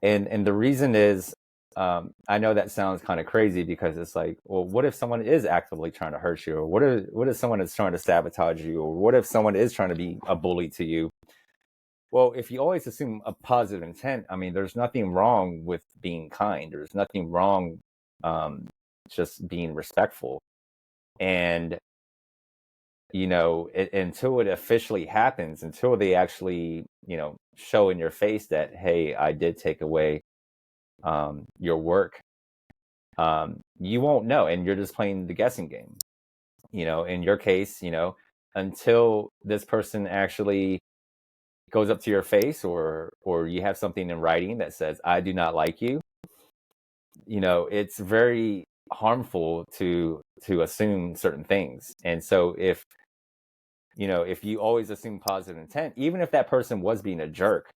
And the reason is, I know that sounds kind of crazy because it's like, well, what if someone is actively trying to hurt you, or what if someone is trying to sabotage you, or what if someone is trying to be a bully to you? Well, if you always assume a positive intent, I mean, there's nothing wrong with being kind. There's nothing wrong, just being respectful. And until it officially happens, until they actually, show in your face that, hey, I did take away your work, you won't know, and you're just playing the guessing game. In your case, until this person actually goes up to your face, or you have something in writing that says, I do not like you, it's very harmful to assume certain things. And so if you always assume positive intent, even if that person was being a jerk,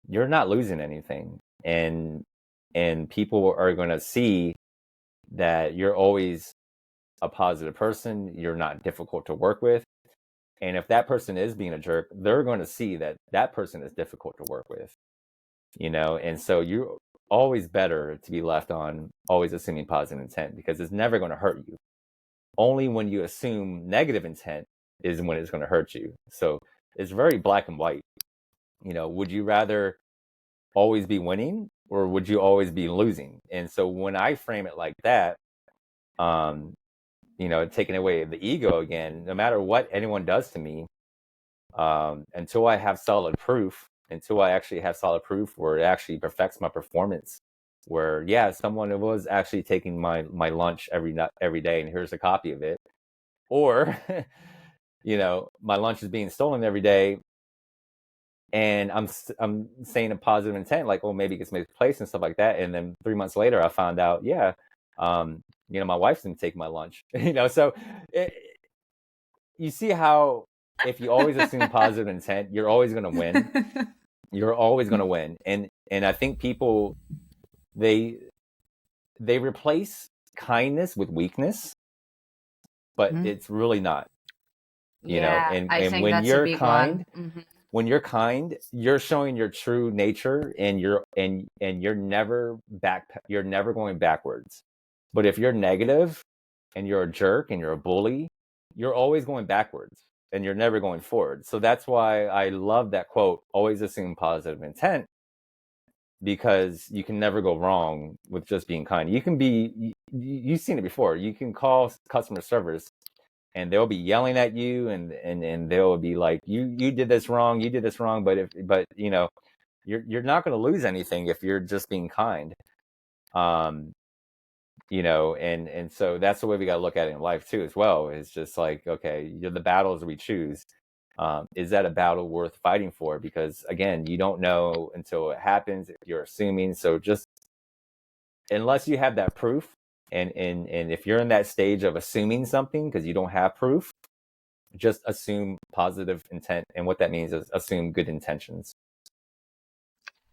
you're not losing anything. And people are going to see that you're always a positive person. You're not difficult to work with. And if that person is being a jerk, they're going to see that that person is difficult to work with, and so you're always better to be left on always assuming positive intent, because it's never going to hurt you. Only when you assume negative intent is when it's going to hurt you. So it's very black and white. Would you rather always be winning, or would you always be losing? And so when I frame it like that, um, taking away the ego again, no matter what anyone does to me, until I have solid proof, until I actually have solid proof where it actually perfects my performance, where someone was actually taking my lunch every day, and here's a copy of it, or my lunch is being stolen every day, and I'm saying a positive intent, like, oh, maybe it gets misplaced and stuff like that, and then 3 months later I found out, my wife's didn't take my lunch, so it, you see how if you always assume positive intent, you're always going to win. You're always going to win. And I think people, they replace kindness with weakness, but Mhm. it's really not, Yeah, and I and think when that's a you're big one. kind, you're showing your true nature, and you're you're never going backwards. But if you're negative and you're a jerk and you're a bully, you're always going backwards and you're never going forward. So that's why I love that quote, always assume positive intent, because you can never go wrong with just being kind. You can be, you've seen it before. You can call customer service and they'll be yelling at you, and they'll be like, you did this wrong, but you're not going to lose anything if you're just being kind. um and so that's the way we got to look at it in life too as well. It's just like, okay, the battles we choose, is that a battle worth fighting for? Because again, you don't know until it happens if you're assuming. So just unless you have that proof, and if you're in that stage of assuming something because you don't have proof, just assume positive intent, and what that means is assume good intentions.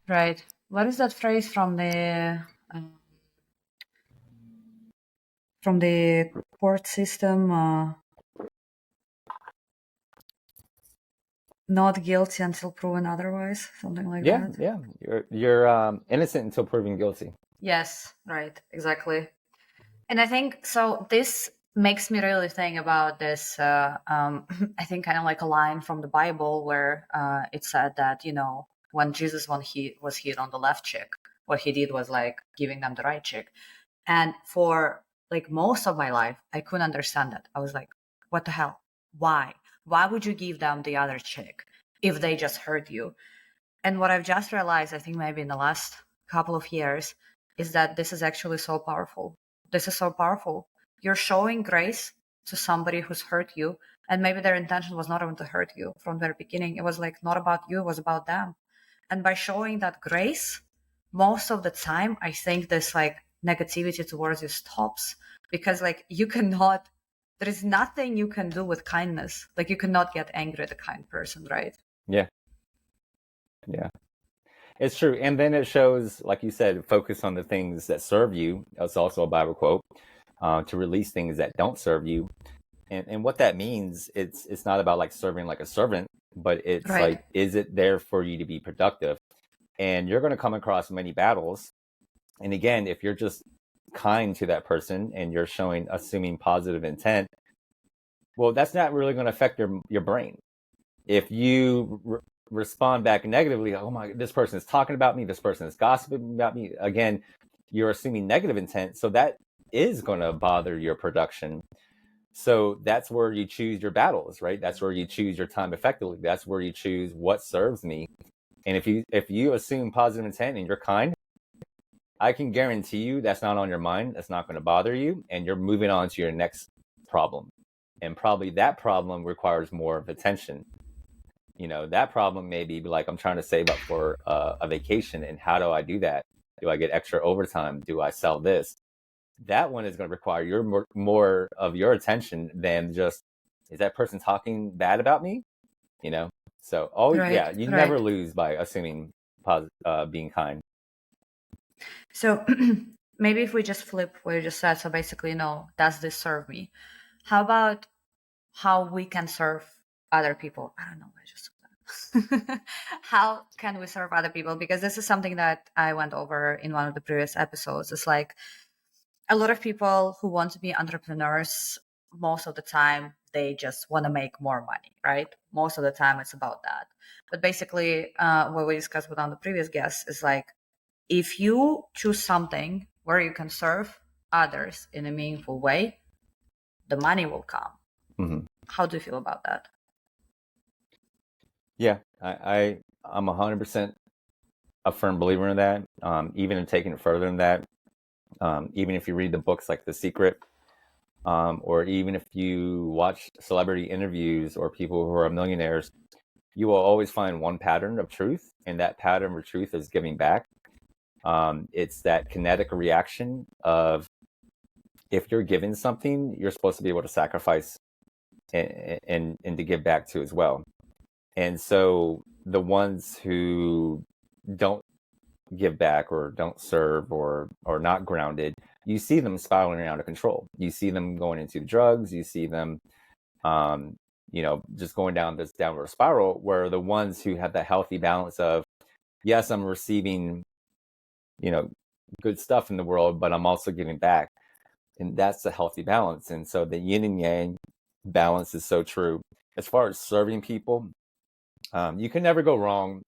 Right. What is that phrase from the court system? Not guilty until proven otherwise, something like Yeah, that. yeah. You're innocent until proven guilty. Yes, right, exactly. And I think so. This makes me really think about this. I think kind of like a line from the Bible where it said that when Jesus, when he was hit on the left cheek, what he did was like giving them the right cheek. And for like most of my life, I couldn't understand that. I was like, what the hell? Why? Why would you give them the other cheek if they just hurt you? And what I've just realized, I think maybe in the last couple of years, is that this is actually so powerful. This is so powerful. You're showing grace to somebody who's hurt you, and maybe their intention was not even to hurt you from the very beginning. It was like not about you, it was about them. And by showing that grace, most of the time, I think this like negativity towards you stops, because like you cannot, there is nothing you can do with kindness. Like you cannot get angry at a kind person, right? Yeah, yeah. It's true. And then it shows, like you said, focus on the things that serve you. That's also a Bible quote, to release things that don't serve you. And what that means, it's not about like serving like a servant, but it's Right. like, is it there for you to be productive? And you're going to come across many battles. And again, if you're just kind to that person and you're assuming positive intent, well, that's not really going to affect your brain. If you respond back negatively, oh my, this person is talking about me, this person is gossiping about me, again, you're assuming negative intent, so that is going to bother your production. So that's where you choose your battles, right? That's where you choose your time effectively. That's where you choose what serves me. And if you assume positive intent and you're kind, I can guarantee you that's not on your mind. That's not going to bother you, and you're moving on to your next problem. And probably that problem requires more of attention. That problem may be like, I'm trying to save up for a vacation, and how do I do that? Do I get extra overtime? Do I sell this? That one is going to require more of your attention than just, is that person talking bad about me? So always, Right, yeah, you never right. lose by assuming being kind. So maybe if we just flip what you just said, so basically, does this serve me? How about how we can serve other people? I don't know. I just how can we serve other people? Because this is something that I went over in one of the previous episodes. It's like a lot of people who want to be entrepreneurs, most of the time they just want to make more money, right? Most of the time it's about that. But basically, what we discussed with on the previous guest is like, if you choose something where you can serve others in a meaningful way, the money will come. Hmm. How do you feel about that? Yeah, I'm 100% a firm believer in that. Even in taking it further than that, even if you read the books like The Secret, or even if you watch celebrity interviews or people who are millionaires, you will always find one pattern of truth, and that pattern of truth is giving back. It's that kinetic reaction of, if you're given something, you're supposed to be able to sacrifice and to give back to as well. And so the ones who don't give back or don't serve or not grounded, you see them spiraling out of control. You see them going into drugs. You see them, just going down this downward spiral. Where the ones who have that healthy balance of, yes, I'm receiving, good stuff in the world, but I'm also giving back, and that's a healthy balance. And so the yin and yang balance is so true. As far as serving people, you can never go wrong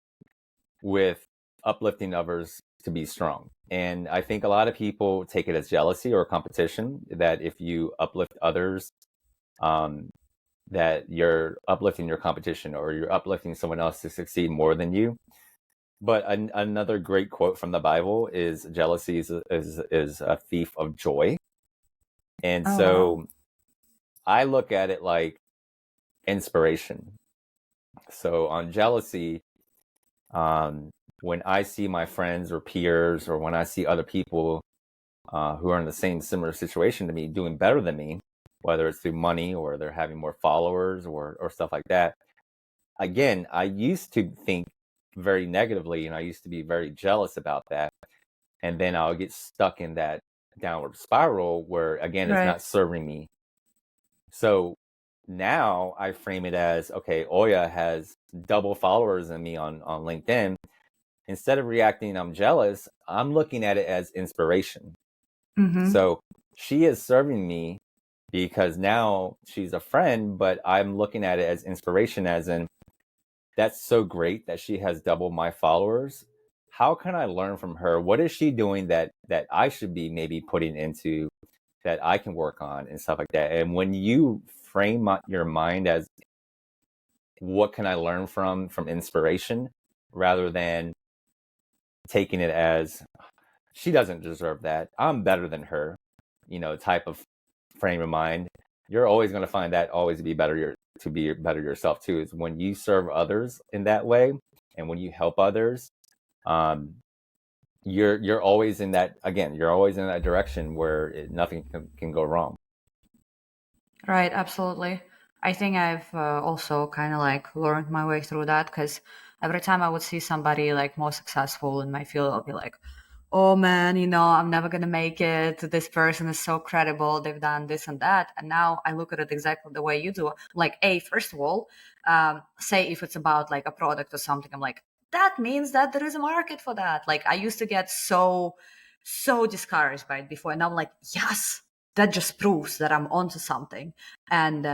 with uplifting others to be strong. And I think a lot of people take it as jealousy or competition, that if you uplift others, um, that you're uplifting your competition or you're uplifting someone else to succeed more than you. But another great quote from the Bible is, jealousy is a thief of joy. And Oh, wow. so I look at it like inspiration. So on jealousy, when I see my friends or peers, or when I see other people who are in the same similar situation to me doing better than me, whether it's through money or they're having more followers or stuff like that, again, I used to think very negatively, and I used to be very jealous about that. And then I'll get stuck in that downward spiral where, again, it's Right. not serving me. So now I frame it as, okay, Olya has double followers than me on LinkedIn. Instead of reacting, I'm jealous, I'm looking at it as inspiration. Mm-hmm. So she is serving me because now she's a friend, but I'm looking at it as inspiration, as in, that's so great that she has double my followers. How can I learn from her? What is she doing that I should be maybe putting into, that I can work on and stuff like that? And when you frame your mind as, what can I learn from inspiration, rather than taking it as, she doesn't deserve that, I'm better than her, type of frame of mind, you're always going to find that always be better, to be better yourself too. Is when you serve others in that way, and when you help others, um, you're always in that, again, you're always in that direction where nothing can go wrong. Right, absolutely. I think I've also kind of like learned my way through that, because every time I would see somebody like more successful in my field, I'll be like, oh man, I'm never going to make it. This person is so credible. They've done this and that. And now I look at it exactly the way you do. Like, first of all, say if it's about like a product or something, I'm like, that means that there is a market for that. Like, I used to get so discouraged by it before. And I'm like, yes, that just proves that I'm onto something. And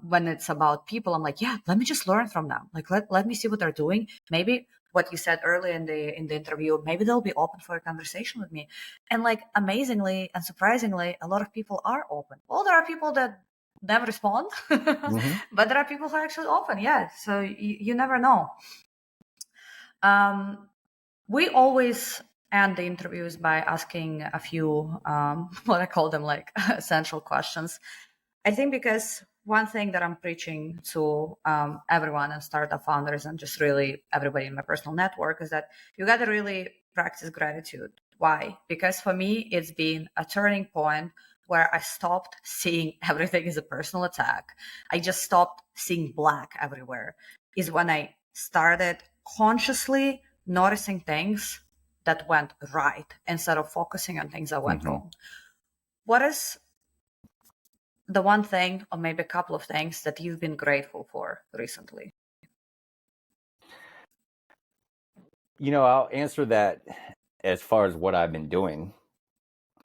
when it's about people, I'm like, yeah, let me just learn from them. Like, let me see what they're doing. Maybe what you said earlier in the interview, maybe they'll be open for a conversation with me. And like, amazingly and surprisingly, a lot of people are open. Well, there are people that never respond, Mm-hmm. but there are people who are actually open. Yeah. So you never know. Um, we always end the interviews by asking a few, what I call them, like essential questions. I think because one thing that I'm preaching to everyone and startup founders and just really everybody in my personal network is that you got to really practice gratitude. Why? Because for me, it's been a turning point where I stopped seeing everything as a personal attack. I just stopped seeing black everywhere. Is when I started consciously noticing things that went right instead of focusing on things that went Mm-hmm. wrong. What is the one thing, or maybe a couple of things, that you've been grateful for recently? I'll answer that as far as what I've been doing.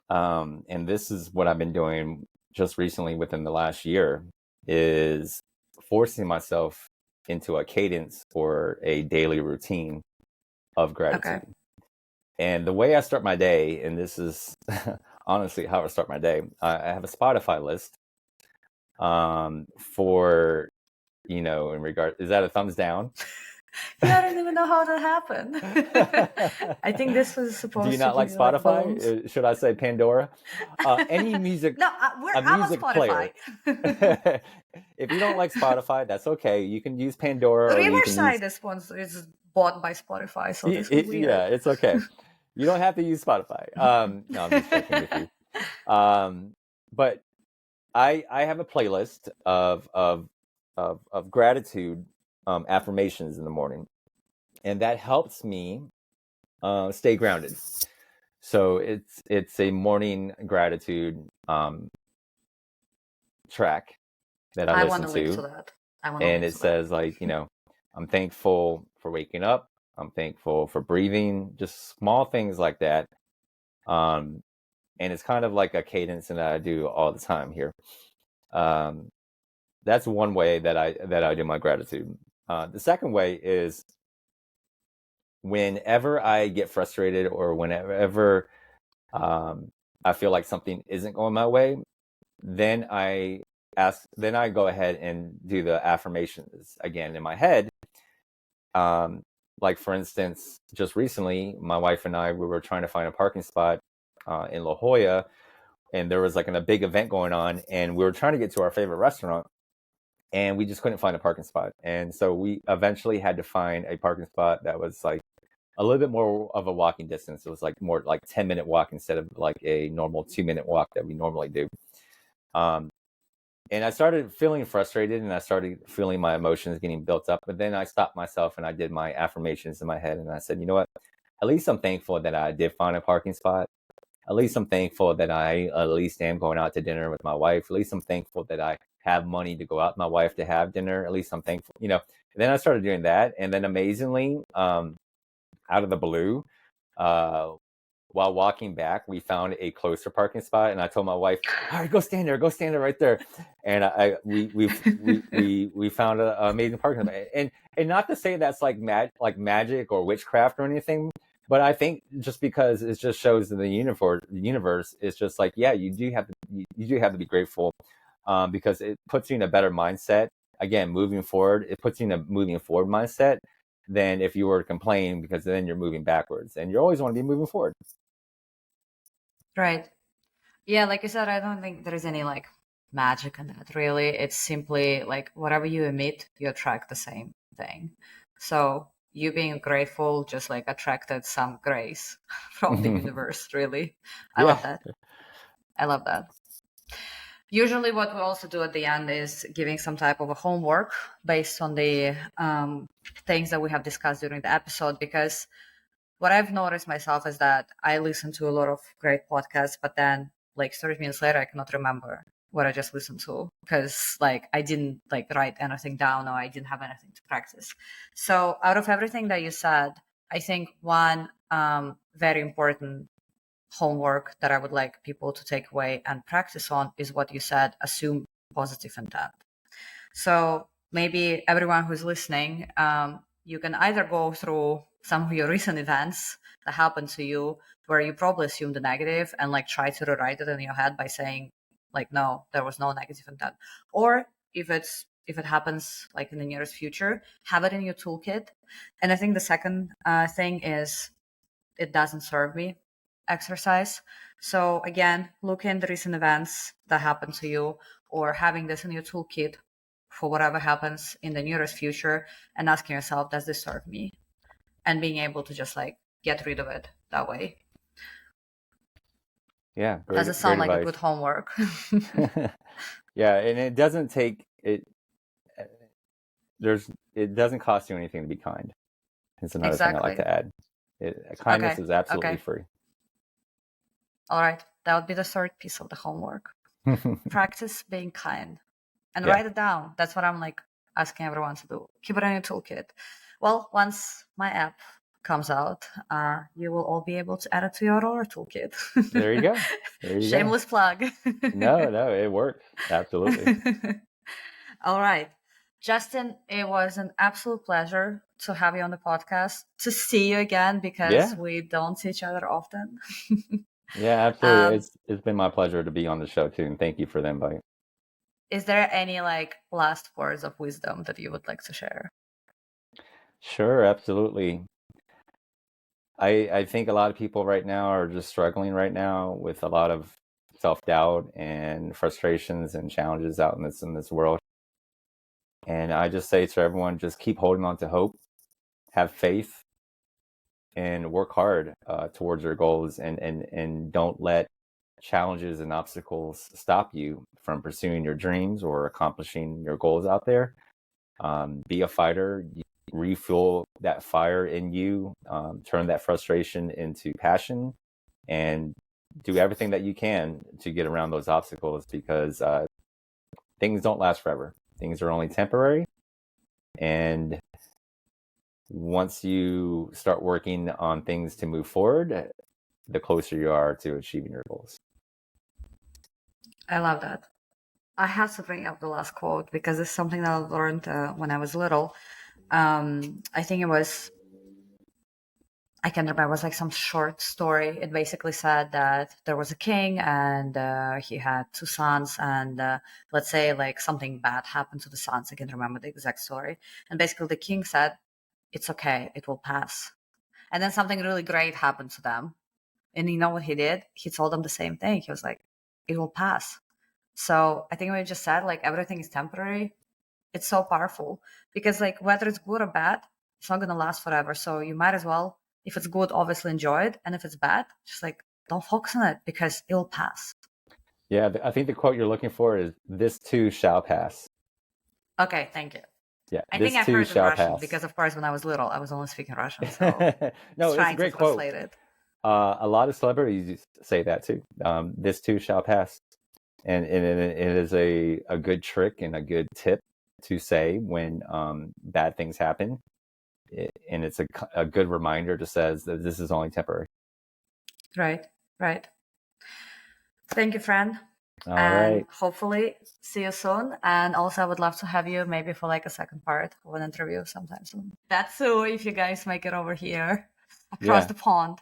And this is what I've been doing just recently within the last year, is forcing myself into a cadence or a daily routine of gratitude. Okay. And the way I start my day, and this is honestly how I start my day, I have a Spotify list for, in regard, is that a thumbs down? Yeah, I don't even know how that happened. I think this was Do supposed you to not give like you like balloons. Spotify? Should I say Pandora? Any music, No, a I'm on music Spotify. player. If you don't like Spotify, that's okay. You can use Pandora, or you can use. Riverside is bought by Spotify, so this was weird. Yeah, it's okay. You don't have to use Spotify. No, I'm just joking with you. But I have a playlist of gratitude affirmations in the morning, and that helps me stay grounded. So it's a morning gratitude track that I I want listen to link to to, that. I want to and link it to that. says, like, I'm thankful for waking up. I'm thankful for breathing. Just small things like that. And it's kind of like a cadence that I do all the time here. That's one way that I do my gratitude. The second way is whenever I get frustrated, or whenever I feel like something isn't going my way, then I go ahead and do the affirmations again in my head. Like, for instance, just recently, my wife and I, we were trying to find a parking spot in La Jolla, and there was like a big event going on, and we were trying to get to our favorite restaurant, and we just couldn't find a parking spot. And so we eventually had to find a parking spot that was like a little bit more of a walking distance. It was like more like 10-minute walk instead of like a normal 2-minute walk that we normally do. And I started feeling frustrated, and I started feeling my emotions getting built up. But then I stopped myself, and I did my affirmations in my head, and I said, you know what? At least I'm thankful that I did find a parking spot. At least I'm thankful that I at least am going out to dinner with my wife. At least I'm thankful that I have money to go out with my wife to have dinner. At least I'm thankful, And then I started doing that. And then amazingly, out of the blue, while walking back, we found a closer parking spot, and I told my wife, "All right, go stand there right there." And we found an amazing parking spot. And not to say that's like magic or witchcraft or anything, but I think just because it just shows in the universe, it's just like, yeah, you do have to be grateful, because it puts you in a better mindset. Again, moving forward, it puts you in a moving forward mindset than if you were to complain, because then you're moving backwards, and you always want to be moving forward. Right. Yeah, like I said, I don't think there is any like magic in that, really. It's simply like whatever you emit, you attract the same thing. So you being grateful just like attracted some grace from the universe, really. I Yeah. love that. I love that. Usually, what we also do at the end is giving some type of a homework based on the things that we have discussed during the episode. Because what I've noticed myself is that I listen to a lot of great podcasts, but then like 30 minutes later, I cannot remember what I just listened to, because like I didn't like write anything down, or I didn't have anything to practice. So out of everything that you said, I think one very important homework that I would like people to take away and practice on is what you said: assume positive intent. So maybe everyone who's listening, you can either go through some of your recent events that happened to you where you probably assumed the negative, and like try to rewrite it in your head by saying like, no, there was no negative intent. Or if it happens like in the nearest future, have it in your toolkit. And I think the second thing is, it doesn't serve me exercise. So again, look in the recent events that happened to you, or having this in your toolkit for whatever happens in the nearest future, and asking yourself, does this serve me? And being able to just like get rid of it that way. Yeah, Does it great sound like a advice. good homework? Yeah, and it doesn't take it. It doesn't cost you anything to be kind. It's another thing I like Exactly. to add. Kindness Okay. is absolutely Okay. free. All right. That would be the third piece of the homework. practice being kind and Yeah. write it down. That's what I'm like asking everyone to do. Keep it in your toolkit. Well, once my app comes out, you will all be able to add it to your Aurora toolkit. There you go. There you go. Shameless plug. No, it worked. Absolutely. All right. Justin, it was an absolute pleasure to have you on the podcast, to see you again because Yeah. we don't see each other often. Yeah, absolutely. It's been my pleasure to be on the show too, and thank you for the invite. Is there any like last words of wisdom that you would like to share? Sure, absolutely. I think a lot of people right now are just struggling right now with a lot of self-doubt and frustrations and challenges out in this world. And I just say to everyone, just keep holding on to hope, have faith, and work hard towards your goals, and don't let challenges and obstacles stop you from pursuing your dreams or accomplishing your goals out there. Be a fighter, refuel that fire in you, turn that frustration into passion, and do everything that you can to get around those obstacles, because things don't last forever. Things are only temporary. And once you start working on things to move forward, the closer you are to achieving your goals. I love that. I have to bring up the last quote because it's something that I learned when I was little. I think it was, I can't remember, it was like some short story. It basically said that there was a king and he had two sons, and let's say like something bad happened to the sons. I can't remember the exact story. And basically the king said, it's okay, it will pass. And then something really great happened to them. And you know what he did? He told them the same thing. He was like, it will pass. So I think what you just said, like everything is temporary, it's so powerful because like whether it's good or bad, it's not going to last forever. So you might as well, if it's good, obviously enjoy it. And if it's bad, just like don't focus on it because it'll pass. Yeah, I think the quote you're looking for is, "This too shall pass." Okay, thank you. Yeah, I think this I've too heard it in shall Russian pass. because, of course, when I was little, I was only speaking Russian. So No, it's it's a trying to great quote. translate it. A lot of celebrities say that too. This too shall pass, and it is a good trick and a good tip to say when bad things happen, and it's a good reminder to says that this is only temporary. Right, right. Thank you, friend. All And right. hopefully see you soon. And also I would love to have you maybe for like a second part of an interview sometime soon. That's so if you guys make it over here across Yeah. the pond.